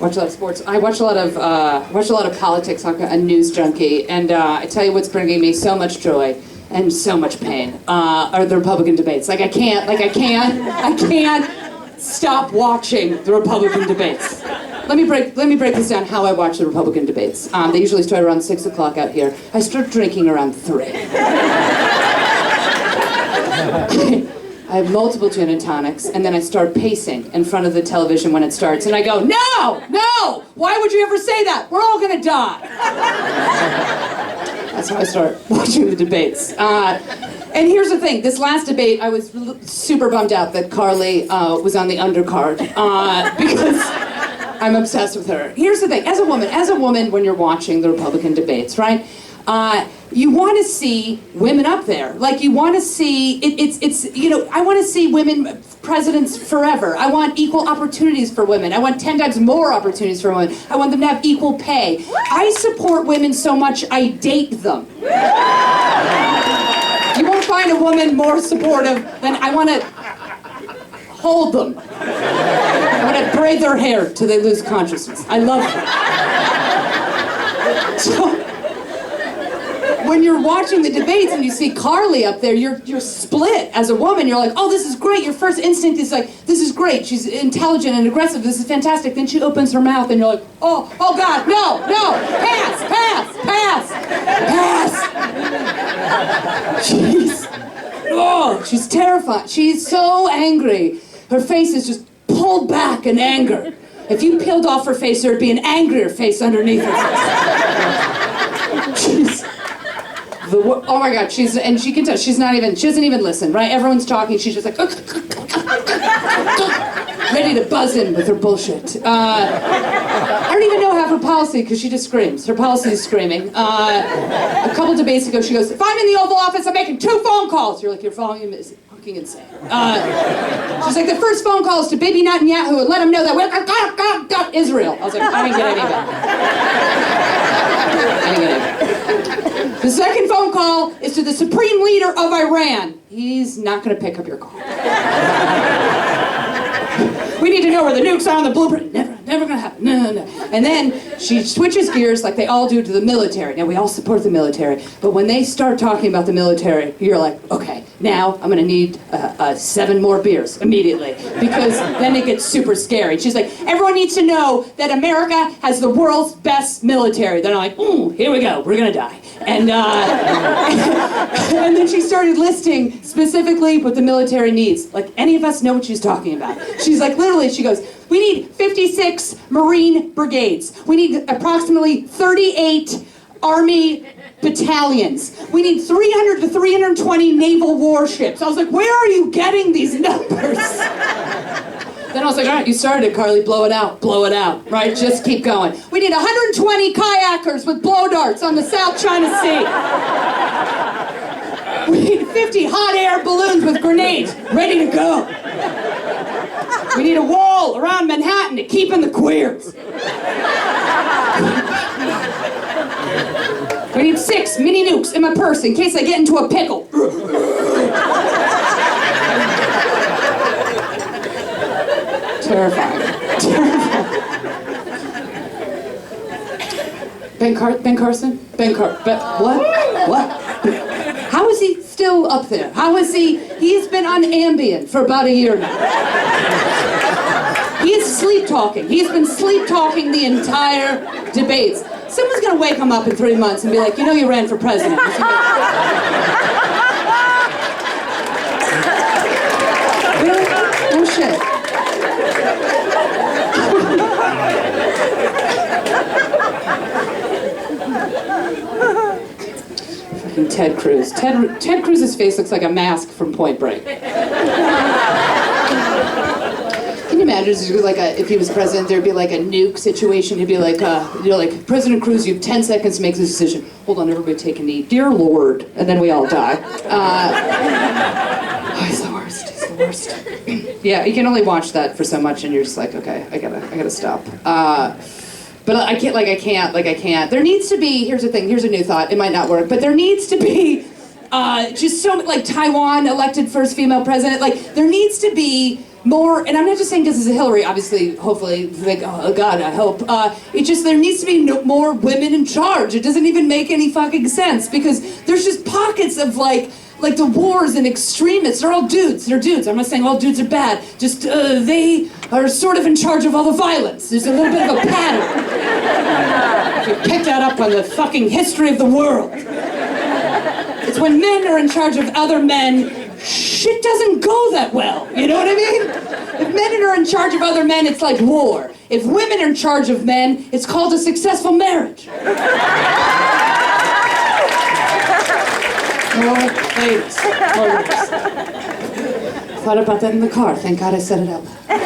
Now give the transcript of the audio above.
Watch a lot of sports. I watch a lot of politics. I'm a news junkie, and I tell you what's bringing me so much joy and so much pain are the Republican debates. I can't stop watching the Republican debates. Let me break this down. How I watch the Republican debates. They usually start around 6 o'clock out here. I start drinking around 3. I have multiple gin and tonics, and then I start pacing in front of the television when it starts, and I go, no! Why would you ever say that? We're all gonna die. That's how I start watching the debates. And here's the thing, this last debate, I was super bummed out that Carly was on the undercard, because I'm obsessed with her. Here's the thing, as a woman, when you're watching the Republican debates, right? You want to see women up there. Like, you want to see, I want to see women presidents forever. I want equal opportunities for women. I want 10 times more opportunities for women. I want them to have equal pay. I support women so much, I date them. You won't find a woman more supportive than I want to hold them. I want to braid their hair till they lose consciousness. I love them. So, when you're watching the debates and you see Carly up there, you're split as a woman. You're like, oh, this is great. Your first instinct is like, this is great. She's intelligent and aggressive. This is fantastic. Then she opens her mouth and you're like, oh God, no, pass. She's terrified. She's so angry. Her face is just pulled back in anger. If you peeled off her face, there'd be an angrier face underneath her face. Oh my God, and she can tell, she doesn't even listen, right? Everyone's talking, she's just like, ready to buzz in with her bullshit. I don't even know half her policy because she just screams. Her policy is screaming. A couple debates ago, she goes, if I'm in the Oval Office, I'm making 2 phone calls. You're like, your volume is fucking insane. She's like, the first phone call is to Bibi Netanyahu and let him know that we're got Israel. I was like, I didn't get any of it. The second phone call is to the Supreme Leader of Iran. He's not going to pick up your call. We need to know where the nukes are on the blueprint. Never going to happen. No. And then she switches gears like they all do to the military. Now, we all support the military, but when they start talking about the military, you're like, okay, now I'm going to need 7 more beers immediately, because then it gets super scary. She's like, everyone needs to know that America has the world's best military. Then I'm like, here we go, we're going to die. And and then she started listing specifically what the military needs. Like, any of us know what she's talking about. She's like, literally, she goes, we need 56 Marine brigades. We need approximately 38 Army battalions. We need 300 to 320 naval warships. I was like, where are you getting these numbers? Then I was like, all right, you started it, Carly, blow it out, right? Just keep going. We need 120 kayakers with blow darts on the South China Sea. We need 50 hot air balloons with grenades ready to go. We need a wall around Manhattan to keep in the queers. We need 6 mini nukes in my purse in case I get into a pickle. Terrifying. Ben Carson? What? How is he still up there? How is he? He's been on Ambien for about a year now. He is sleep talking. He's been sleep talking the entire debates. Someone's gonna wake him up in 3 months and be like, you know, you ran for president. Really? No shit. Fucking Ted Cruz. Ted Cruz's face looks like a mask from Point Break. Can you imagine if he was president, there'd be like a nuke situation. He'd be like, like, President Cruz, you have 10 seconds to make this decision. Hold on, everybody take a knee. Dear Lord. And then we all die. He's the worst. He's the worst. Yeah, you can only watch that for so much, and you're just like, okay, I gotta stop. But I can't. There needs to be, here's the thing, here's a new thought, it might not work, but there needs to be just so, like, Taiwan elected first female president, like, there needs to be more, and I'm not just saying because it's a Hillary, obviously, hopefully, like, oh God, I hope. It just, there needs to be more women in charge. It doesn't even make any fucking sense because there's just pockets of like the wars and extremists. They're all dudes. They're dudes. I'm not saying all dudes are bad. Just they are sort of in charge of all the violence. There's a little bit of a pattern. You pick that up on the fucking history of the world. It's when men are in charge of other men, shit doesn't go that well. You know what I mean? If men are in charge of other men, it's like war. If women are in charge of men, it's called a successful marriage. More ladies. More ladies. Thought about that in the car. Thank God I said it out loud.